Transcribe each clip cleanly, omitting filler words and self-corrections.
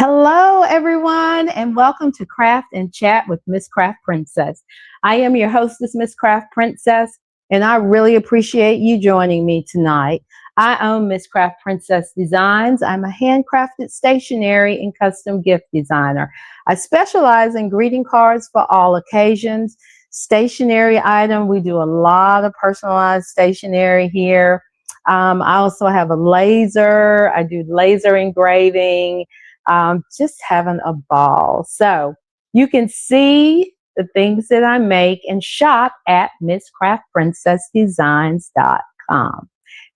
Hello, everyone, and welcome to Craft and Chat with Miss Craft Princess. I am your hostess, Miss Craft Princess, and I really appreciate you joining me tonight. I own Miss Craft Princess Designs. I'm a handcrafted stationery and custom gift designer. I specialize in greeting cards for all occasions, stationery item. We do a lot of personalized stationery here. I also have a laser. I do laser engraving. Just having a ball. So you can see the things that I make and shop at MsCraftPrincessDesigns.com.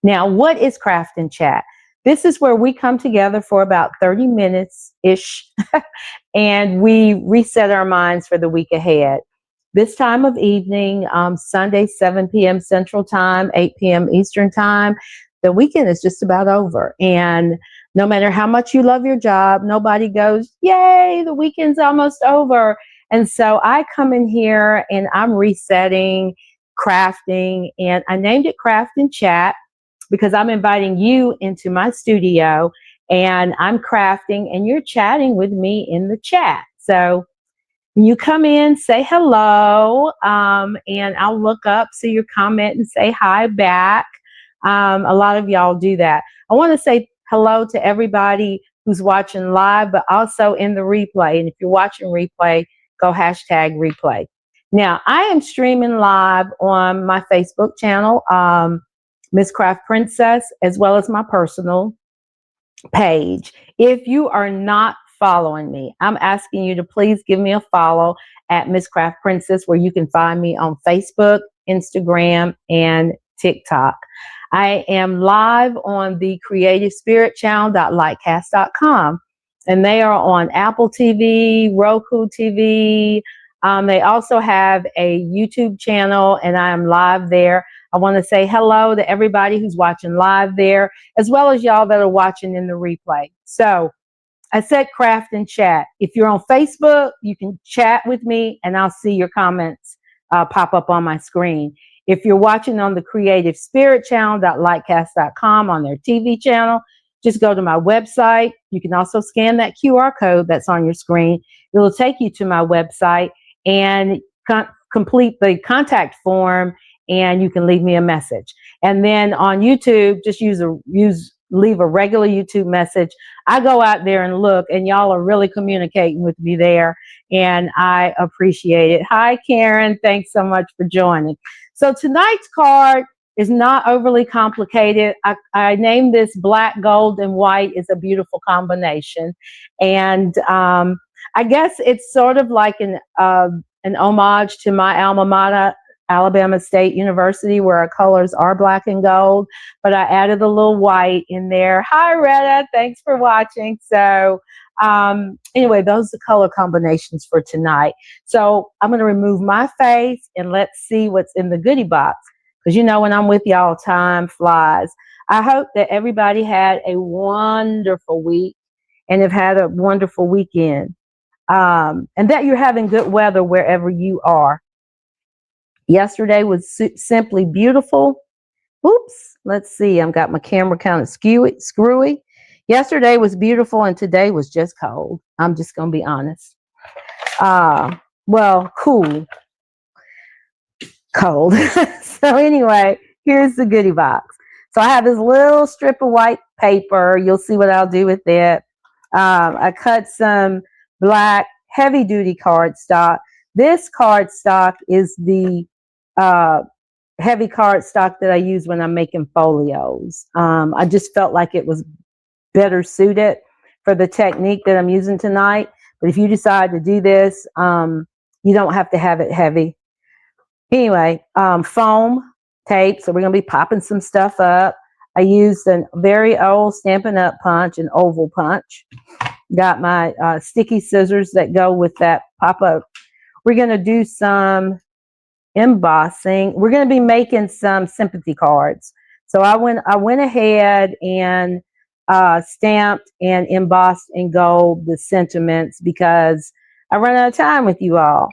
Now, what is Craft and Chat? This is where we come together for about 30 minutes-ish and we reset our minds for the week ahead. This time of evening, Sunday, 7 p.m. Central Time, 8 p.m. Eastern Time, the weekend is just about over. And no matter how much you love your job, nobody goes, yay, the weekend's almost over. And so I come in here and I'm resetting, crafting, and I named it Craft and Chat because I'm inviting you into my studio and I'm crafting and you're chatting with me in the chat. So when you come in, say hello, and I'll look up, see your comment and say hi back. A lot of y'all do that. I want to say hello to everybody who's watching live, but also in the replay. And if you're watching replay, go hashtag replay. Now, I am streaming live on my Facebook channel, Miss Craft Princess, as well as my personal page. If you are not following me, I'm asking you to please give me a follow at Miss Craft Princess, where you can find me on Facebook, Instagram, and TikTok. I am live on the Creative Spirit Channel.lightcast.com, and they are on Apple TV, Roku TV. They also have a YouTube channel, and I am live there. I want to say hello to everybody who's watching live there, as well as y'all that are watching in the replay. So I said craft and chat. If you're on Facebook, you can chat with me, and I'll see your comments pop up on my screen. If you're watching on the Creative Spirit Channel.lightcast.com on their TV channel, just go to my website. You can also scan that QR code that's on your screen. It will take you to my website and complete the contact form, and you can leave me a message. And then on YouTube, just leave a regular YouTube message. I go out there and look, and y'all are really communicating with me there, and I appreciate it. Hi, Karen. Thanks so much for joining. So tonight's card is not overly complicated. I named this Black, Gold, and White is a beautiful combination. And I guess it's sort of like an homage to my alma mater, Alabama State University, where our colors are black and gold, but I added a little white in there. Hi, Retta. Thanks for watching. So anyway, those are the color combinations for tonight. So I'm going to remove my face and let's see what's in the goodie box. Because you know, when I'm with y'all, time flies. I hope that everybody had a wonderful week and have had a wonderful weekend. And that you're having good weather wherever you are. Yesterday was simply beautiful. Oops, let's see. I've got my camera kind of screwy. Yesterday was beautiful and today was just cold. I'm just going to be honest. Well, cold. So anyway, here's the goodie box. So I have this little strip of white paper. You'll see what I'll do with it. I cut some black heavy duty cardstock. This cardstock is the heavy cardstock that I use when I'm making folios. I just felt like it was better suited for the technique that I'm using tonight. But if you decide to do this, you don't have to have it heavy. Anyway, foam tape. So we're going to be popping some stuff up. I used a very old Stampin' Up! Punch, an oval punch. Got my sticky scissors that go with that pop-up. We're going to do some embossing. We're going to be making some sympathy cards. So I went ahead and stamped and embossed in gold the sentiments because I run out of time with you all.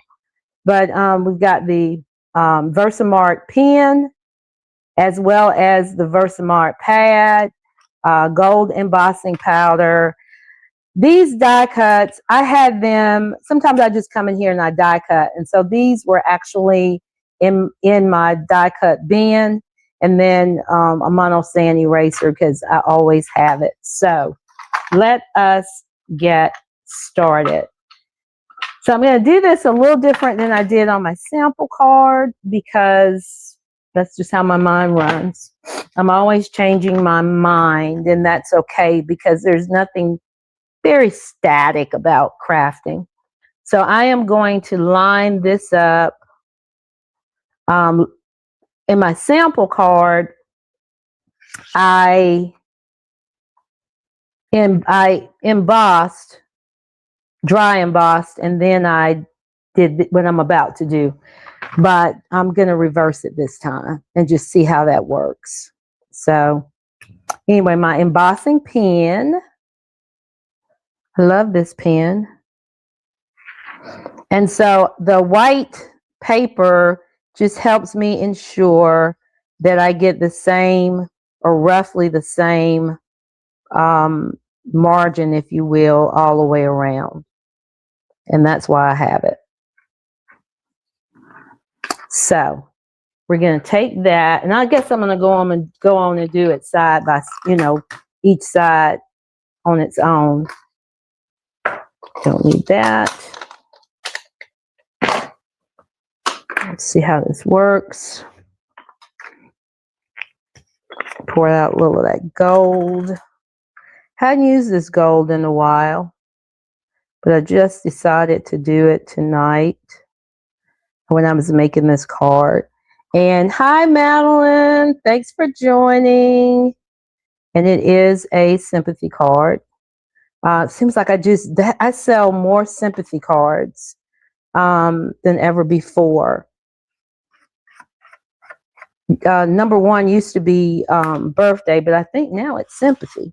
But we've got the Versamark pen as well as the Versamark pad, gold embossing powder. these die cuts, I had them, sometimes I just come in here and I die cut. And so these were actually in my die cut bin, and then a mono sand eraser because I always have it. So let us get started. So I'm going to do this a little different than I did on my sample card because that's just how my mind runs. I'm always changing my mind, and that's okay because there's nothing very static about crafting. So I am going to line this up. In my sample card, I embossed, dry embossed, and then I did what I'm about to do. But I'm going to reverse it this time and just see how that works. So anyway, my embossing pen. I love this pen. And so the white paper just helps me ensure that I get the same, or roughly the same margin, if you will, all the way around. And that's why I have it. So we're going to take that, and I guess I'm going to go on and do it side by, each side on its own. Don't need that. Let's see how this works. Pour out a little of that gold. Hadn't used this gold in a while, but I just decided to do it tonight when I was making this card. And hi, Madeline. Thanks for joining. And it is a sympathy card. It seems like I sell more sympathy cards than ever before. Number one used to be birthday, but I think now it's sympathy.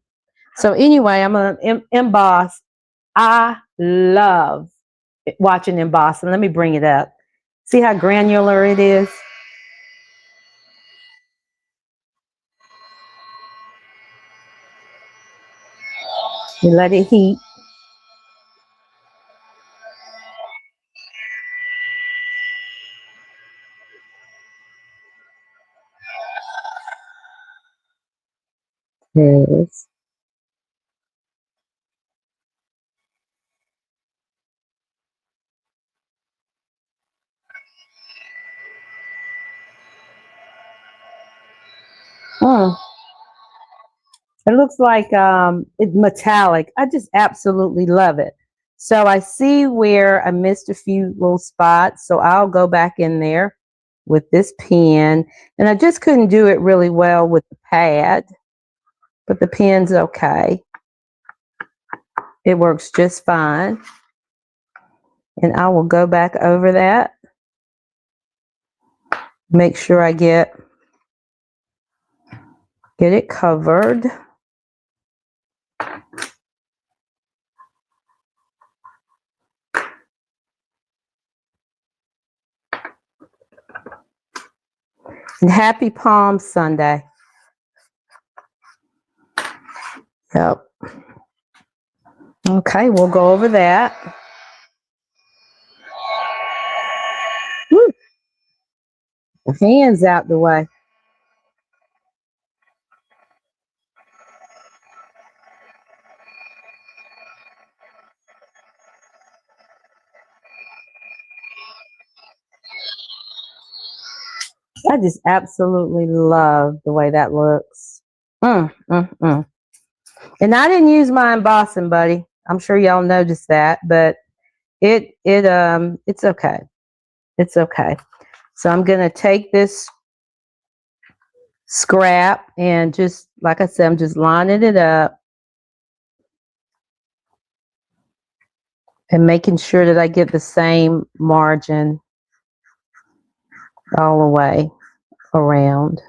So anyway, I'm going to emboss. I love watching embossing. Let me bring it up. See how granular it is? You let it heat. There it is. Oh, it looks like it's metallic. I just absolutely love it. So I see where I missed a few little spots. So I'll go back in there with this pen. And I just couldn't do it really well with the pad, but the pen's okay. It works just fine. And I will go back over that. Make sure I get it covered. And happy Palm Sunday. Yep. Okay, we'll go over that. Woo. The hands out the way. I just absolutely love the way that looks. And I didn't use my embossing, buddy. I'm sure y'all noticed that, but it's okay. It's okay. So I'm gonna take this scrap and just, like I said, I'm just lining it up and making sure that I get the same margin all the way around.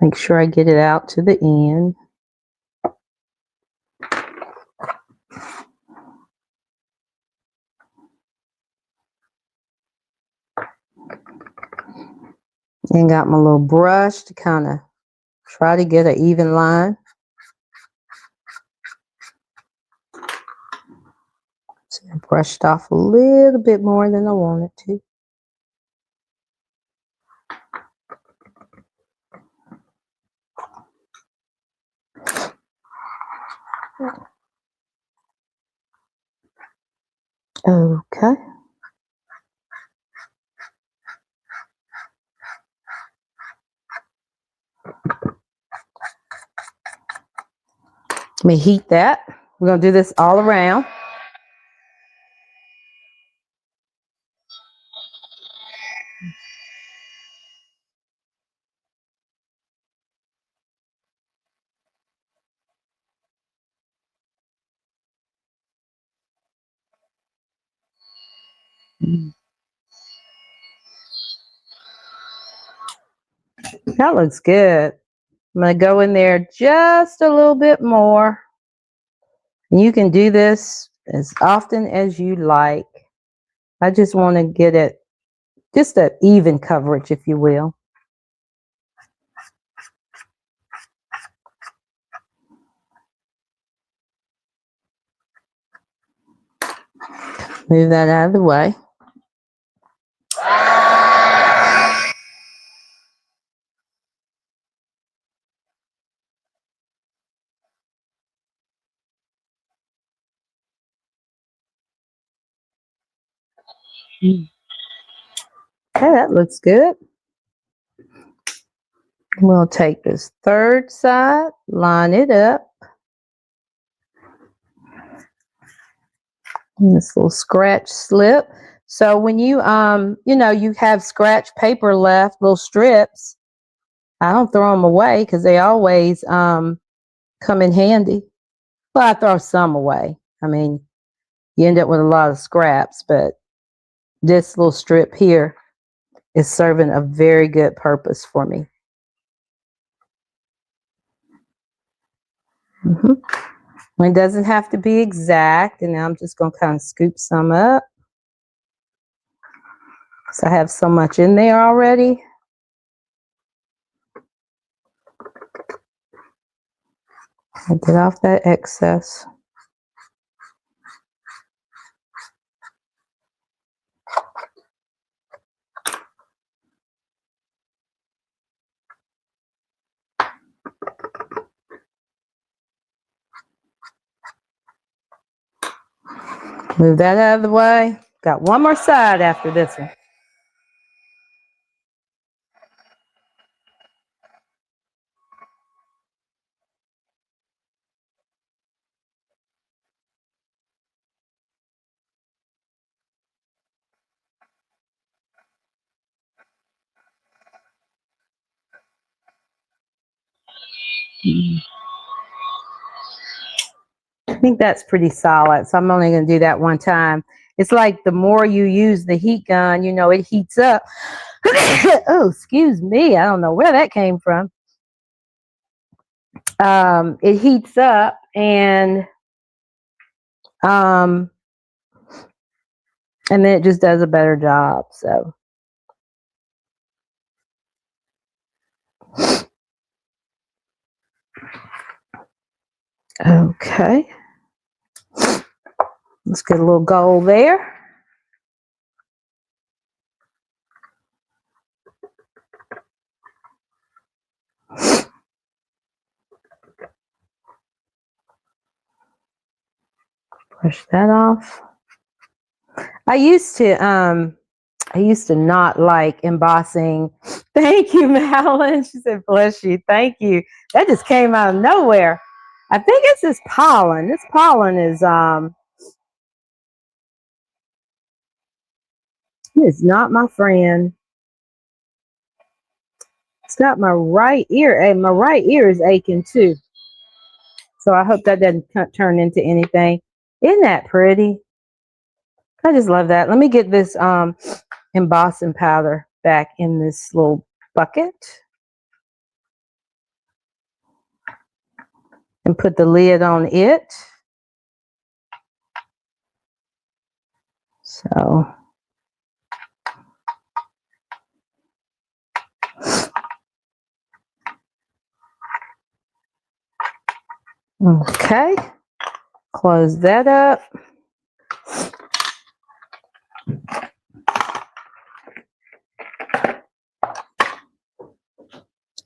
Make sure I get it out to the end. And got my little brush to kind of Try to get an even line. So I brushed off a little bit more than I wanted to. Okay. Let me heat that. We're going to do this all around. That looks good. I'm going to go in there just a little bit more. And you can do this as often as you like. I just want to get it just an even coverage, if you will. Move that out of the way. Okay, that looks good. We'll take this third side, line it up. And this little scratch slip. So when you you know, you have scratch paper left, little strips, I don't throw them away because they always come in handy. Well, I throw some away. I mean, you end up with a lot of scraps, but this little strip here is serving a very good purpose for me. It doesn't have to be exact, and I'm just going to kind of scoop some up. So I have so much in there already. I'll get off that excess. Move that out of the way. Got one more side after this one. I think that's pretty solid, so I'm only going to do that one time. It's like the more you use the heat gun, you know, it heats up. Oh, excuse me. I don't know where that came from. It heats up and then it just does a better job. So okay, let's get a little gold there. Brush that off. I used to not like embossing. Thank you, Madeline. She said, bless you. Thank you. That just came out of nowhere. I think it's this pollen. This pollen is it's not my friend. It's got my right ear, and my right ear is aching too. So I hope that doesn't turn into anything. Isn't that pretty? I just love that. Let me get this embossing powder back in this little bucket and put the lid on it. So Okay, close that up.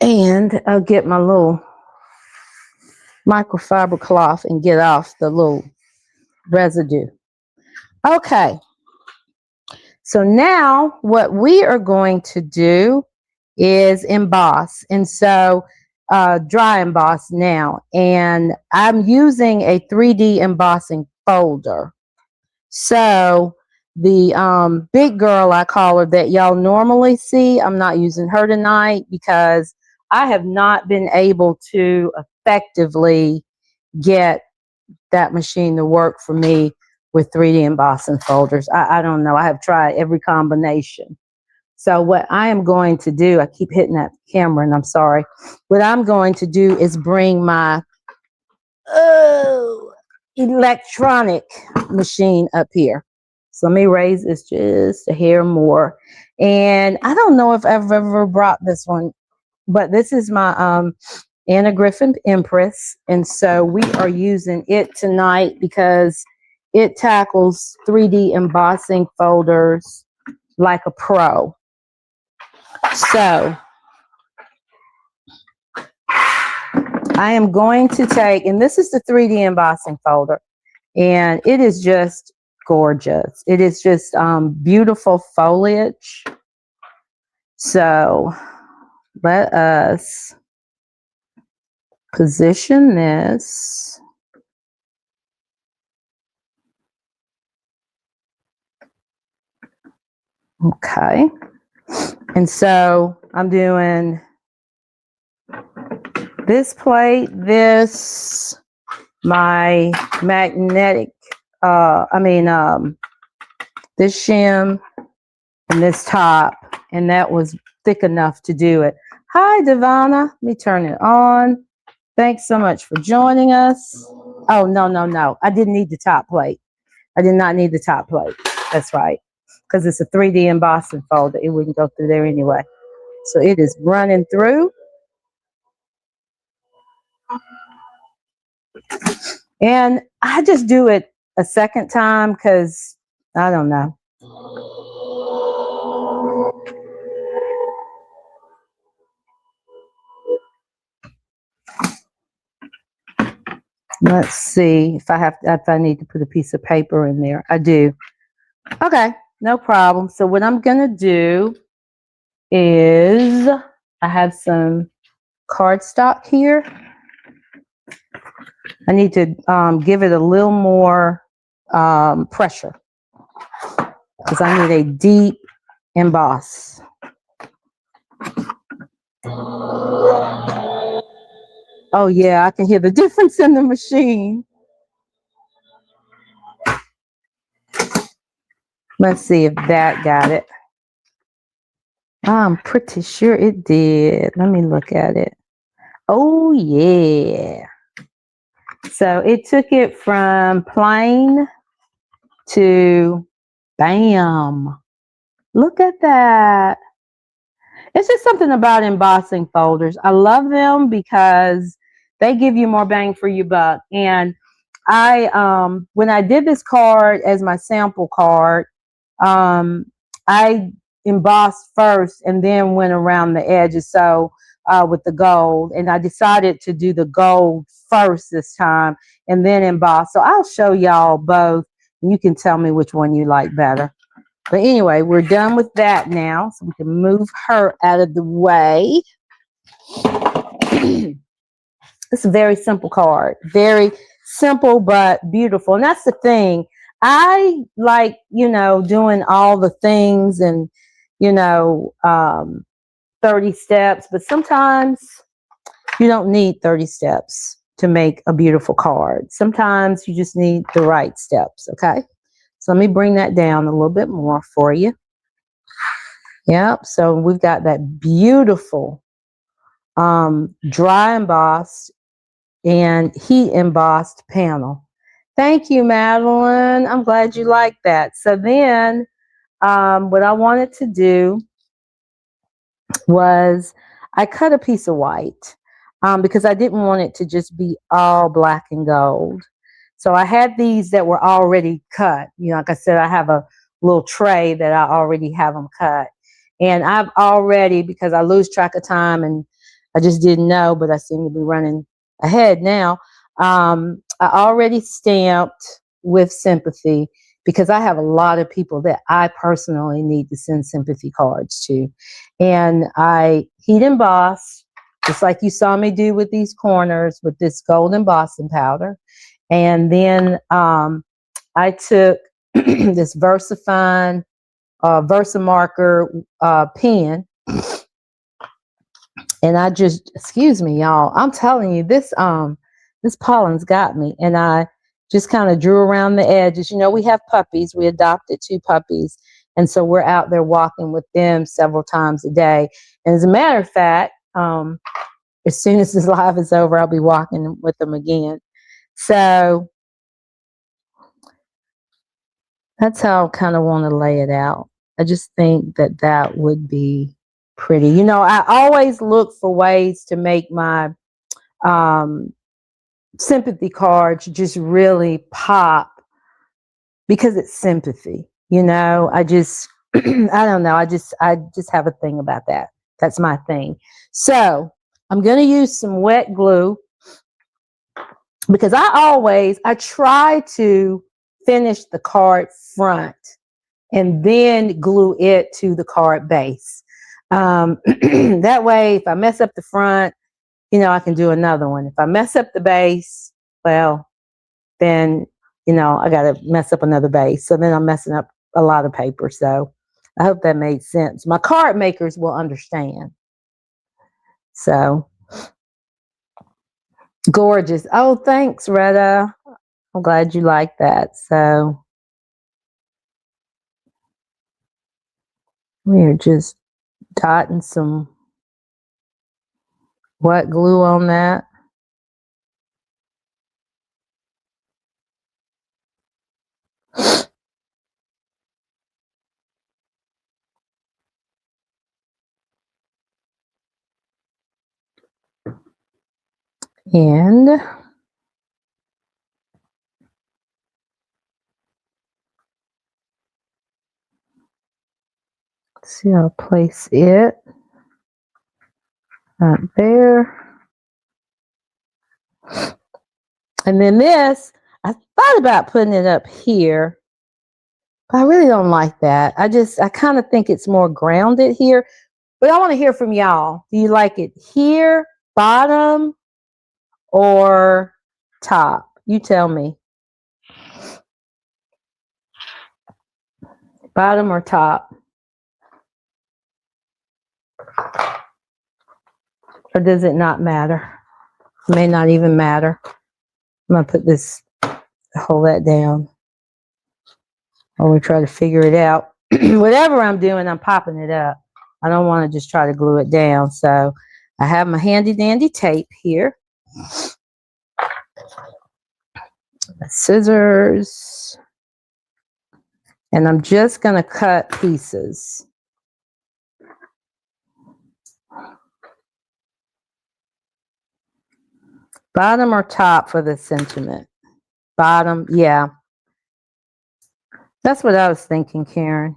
And I'll get my little microfiber cloth and get off the little residue. Okay, so now what we are going to do is emboss. And so dry emboss now. And I'm using a 3D embossing folder. So the big girl, I call her, that y'all normally see, I'm not using her tonight because I have not been able to effectively get that machine to work for me with 3D embossing folders. I don't know. I have tried every combination. So what I am going to do, I keep hitting that camera and I'm sorry. What I'm going to do is bring my electronic machine up here. So let me raise this just a hair more. And I don't know if I've ever brought this one, but this is my Anna Griffin Empress. And so we are using it tonight because it tackles 3D embossing folders like a pro. So I am going to take, and this is the 3D embossing folder, and it is just gorgeous. It is just beautiful foliage. So let us position this. Okay. And so I'm doing this plate, this, my magnetic, this shim, and this top, and that was thick enough to do it. Hi, Devana. Let me turn it on. Thanks so much for joining us. Oh, no. I didn't need the top plate. I did not need the top plate. That's right. Because it's a 3D embossing folder. It wouldn't go through there anyway. So it is running through. And I just do it a second time because I don't know. Let's see if I need to put a piece of paper in there. I do. Okay, no problem. So what I'm gonna do is I have some cardstock here. I need to give it a little more pressure because I need a deep emboss. Oh yeah, I can hear the difference in the machine. Let's see if that got it. I'm pretty sure it did. Let me look at it. Oh yeah. So it took it from plain to bam. Look at that. It's just something about embossing folders. I love them because they give you more bang for your buck. And I, when I did this card as my sample card, I embossed first and then went around the edges. So with the gold, and I decided to do the gold first this time and then emboss. So I'll show y'all both and you can tell me which one you like better. But anyway, we're done with that now, so we can move her out of the way. It's a very simple card. Very simple, but beautiful. And that's the thing. I like, doing all the things and, 30 steps, but sometimes you don't need 30 steps to make a beautiful card. Sometimes you just need the right steps, okay? So let me bring that down a little bit more for you. Yep, so we've got that beautiful dry embossed and heat embossed panel. Thank you, Madeline. I'm glad you like that. So then what I wanted to do was I cut a piece of white. because I didn't want it to just be all black and gold. So I had these that were already cut. You know, like I said, I have a little tray that I already have them cut. And I've already, because I lose track of time and I just didn't know, but I seem to be running ahead now. I already stamped with sympathy because I have a lot of people that I personally need to send sympathy cards to. And I heat emboss, just like you saw me do with these corners with this gold embossing powder. And then I took this VersaFine Versamarker pen, and I just, excuse me, y'all, I'm telling you, this pollen's got me. And I just kind of drew around the edges. You know, we have puppies. We adopted 2 puppies. And so we're out there walking with them several times a day. And as a matter of fact, as soon as this live is over, I'll be walking with them again. So that's how I kind of want to lay it out. I just think that that would be pretty. You know, I always look for ways to make my sympathy cards just really pop because it's sympathy. You know, I just, I don't know. I just have a thing about that. That's my thing. So I'm going to use some wet glue because I try to finish the card front and then glue it to the card base. That way, if I mess up the front, you know, I can do another one. If I mess up the base, well, then, you know, I got to mess up another base. So then I'm messing up a lot of paper. So I hope that made sense. My card makers will understand. So gorgeous. Oh, thanks, Retta. I'm glad you like that. So we're just dotting some wet glue on that. And see, I'll place it right there. And then this, I thought about putting it up here, but I really don't like that. I kind of think it's more grounded here. But I want to hear from y'all. Do you like it here, bottom, or top? You tell me. Bottom or top? Or does it not matter? It may not even matter. I'm going to put this, hold that down. Or we try to figure it out. Whatever I'm doing, I'm popping it up. I don't want to just try to glue it down. So I have my handy dandy tape here. Scissors. And I'm just going to cut pieces. Bottom or top for the sentiment? Bottom, yeah. That's what I was thinking, Karen.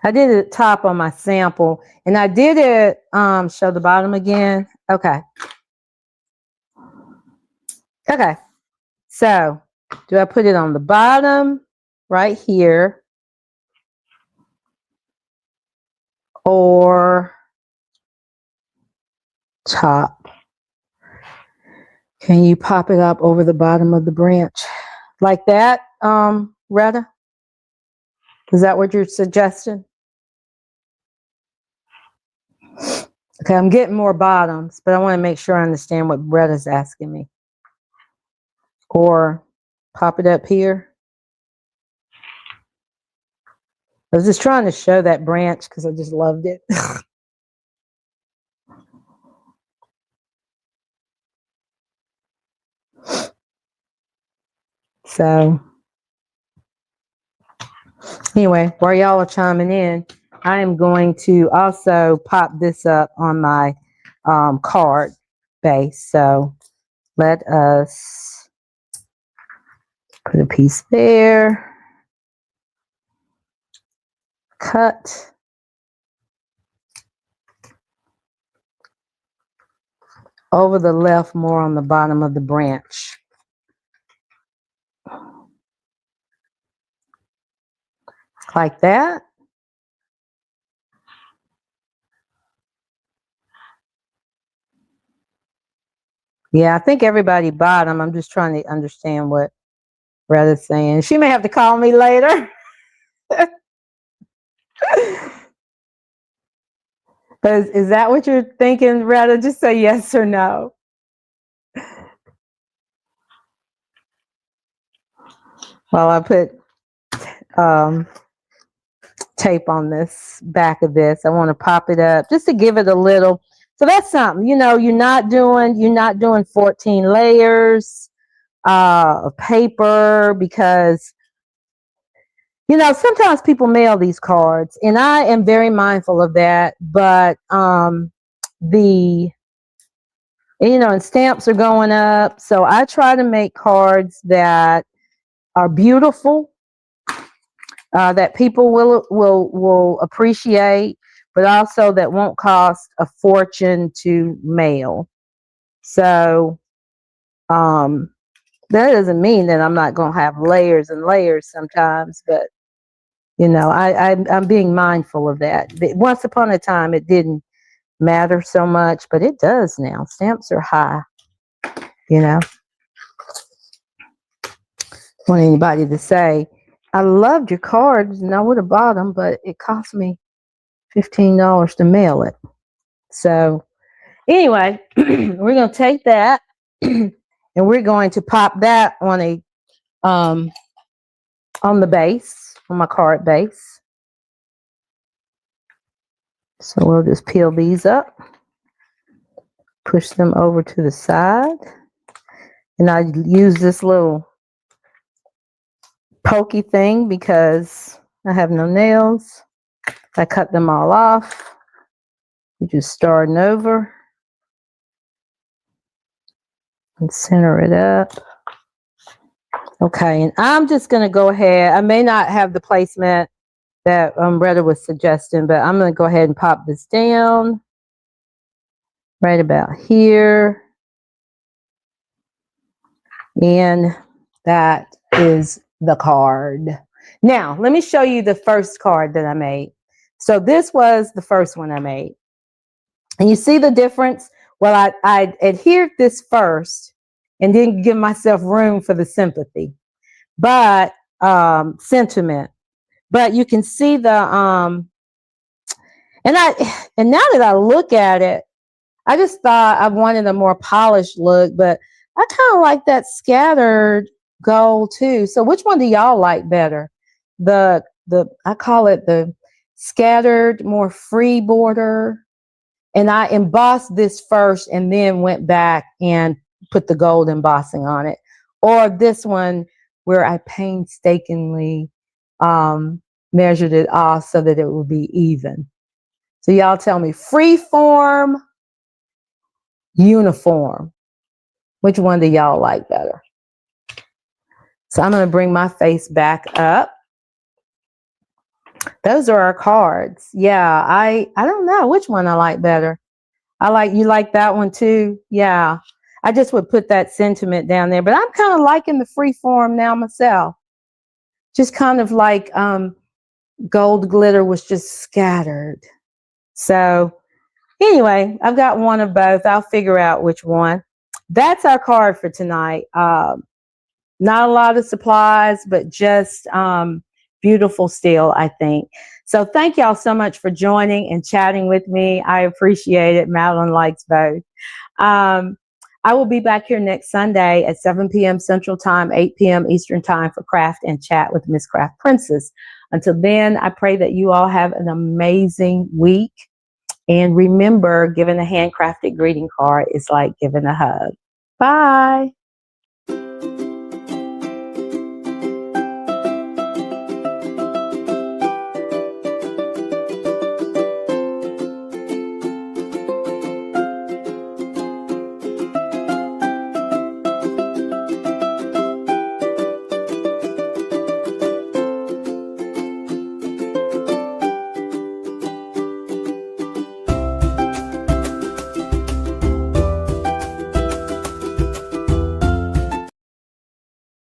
I did it top on my sample, and I did it, show the bottom again. Okay. Okay. So, do I put it on the bottom right here, or top? Can you pop it up over the bottom of the branch like that, Retta? Is that what you're suggesting? Okay, I'm getting more bottoms, but I want to make sure I understand what Retta's asking me. Or pop it up here. I was just trying to show that branch because I just loved it. So anyway, while y'all are chiming in, I am going to also pop this up on my card base. So let us put a piece there, cut, over the left, more on the bottom of the branch. Like that. Yeah, I think everybody bought them. I'm just trying to understand what Rhetta's saying. She may have to call me later. Is that what you're thinking, Rhetta? Just say yes or no. Well, I put tape on this back of this. I want to pop it up just to give it a little. So that's something, you know, you're not doing 14 layers of paper, because you know, sometimes people mail these cards, and I am very mindful of that. But and stamps are going up, so I try to make cards that are beautiful, that people will appreciate, but also that won't cost a fortune to mail. So that doesn't mean that I'm not going to have layers and layers sometimes, but you know, I'm being mindful of that. Once upon a time, it didn't matter so much, but it does now. Stamps are high, you know. I want anybody to say, I loved your cards and I would have bought them, but it cost me $15 to mail it. So anyway, we're going to take that and we're going to pop that on the base, on my card base. So we'll just peel these up, push them over to the side, and I use this little pokey thing because I have no nails. I cut them all off. You just starting over and center it up. Okay, and I'm just going to go ahead. I may not have the placement that Rhetta was suggesting, but I'm going to go ahead and pop this down right about here. And that is the card. Now, let me show you the first card that I made. So this was the first one I made. And you see the difference? Well, I adhered this first and didn't give myself room for the sympathy, but sentiment. But you can see the and now that I look at it, I just thought I wanted a more polished look, but I kind of like that scattered gold too. So which one do y'all like better? I call it the scattered, more free border. And I embossed this first and then went back and put the gold embossing on it. Or this one where I painstakingly measured it off so that it would be even. So y'all tell me, free form, uniform. Which one do y'all like better? So I'm going to bring my face back up. Those are our cards. Yeah, I don't know which one I like better. You like that one too? Yeah. I just would put that sentiment down there, but I'm kind of liking the free form now myself. Just kind of like gold glitter was just scattered. So anyway, I've got one of both. I'll figure out which one. That's our card for tonight. Not a lot of supplies, but just beautiful still, I think. So thank y'all so much for joining and chatting with me. I appreciate it. Madeline likes both. I will be back here next Sunday at 7 p.m. Central Time, 8 p.m. Eastern Time for Craft and Chat with Miss Craft Princess. Until then, I pray that you all have an amazing week. And remember, giving a handcrafted greeting card is like giving a hug. Bye.